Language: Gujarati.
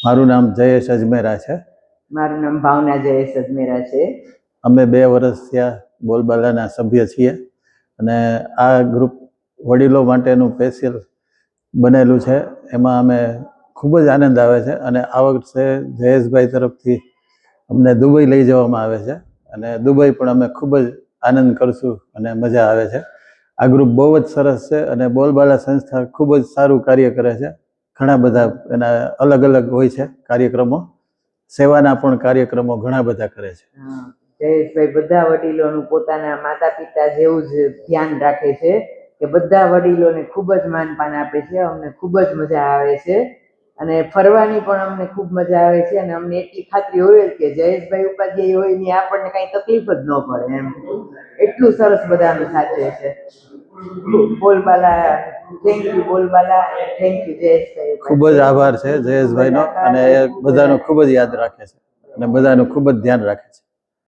મારું નામ જયેશ અજમેરા છે. મારું નામ ભાવના જયેશ અજમેરા છે. અમે 2 વર્ષ થયા બોલબાલાના સભ્ય છીએ અને આ ગ્રુપ વડીલો માટેનું સ્પેશિયલ બનેલું છે. એમાં અમે ખૂબ જ આનંદ આવે છે અને આ વખતે જયેશભાઈ તરફથી અમને દુબઈ લઈ જવામાં આવે છે અને દુબઈ પણ અમે ખૂબ જ આનંદ કરશું અને મજા આવે છે. આ ગ્રુપ બહુ જ સરસ છે અને બોલબાલા સંસ્થા ખૂબ જ સારું કાર્ય કરે છે. ઘણા બધા એના અલગ અલગ હોય છે કાર્યક્રમો, સેવાના પણ કાર્યક્રમો ઘણા બધા કરે છે. જયેશભાઈ બધા વડીલોનું પોતાના માતા પિતા જેવું જ ધ્યાન રાખે છે કે બધા વડીલોને ખૂબ જ માનપાન આપે છે. અમને ખૂબ જ મજા આવે છે અને ફરવાની પણ અમને ખૂબ મજા આવે છે અને અમને એટલી ખાતરી હોય કે જયેશભાઈ ઉપાધ્યાય હોય ને આપણને કાંઈ તકલીફ જ ન પડે એમ. એટલું સરસ બધાનું સાચવે છે. બોલબાલા, થેન્ક યુ બોલબાલા, થેન્ક યુ જયેશભાઈ. ખૂબ જ આભાર છે જયેશભાઈનો અને એ બધાનું ખૂબ જ યાદ રાખે છે અને બધાનું ખૂબ જ ધ્યાન રાખે છે.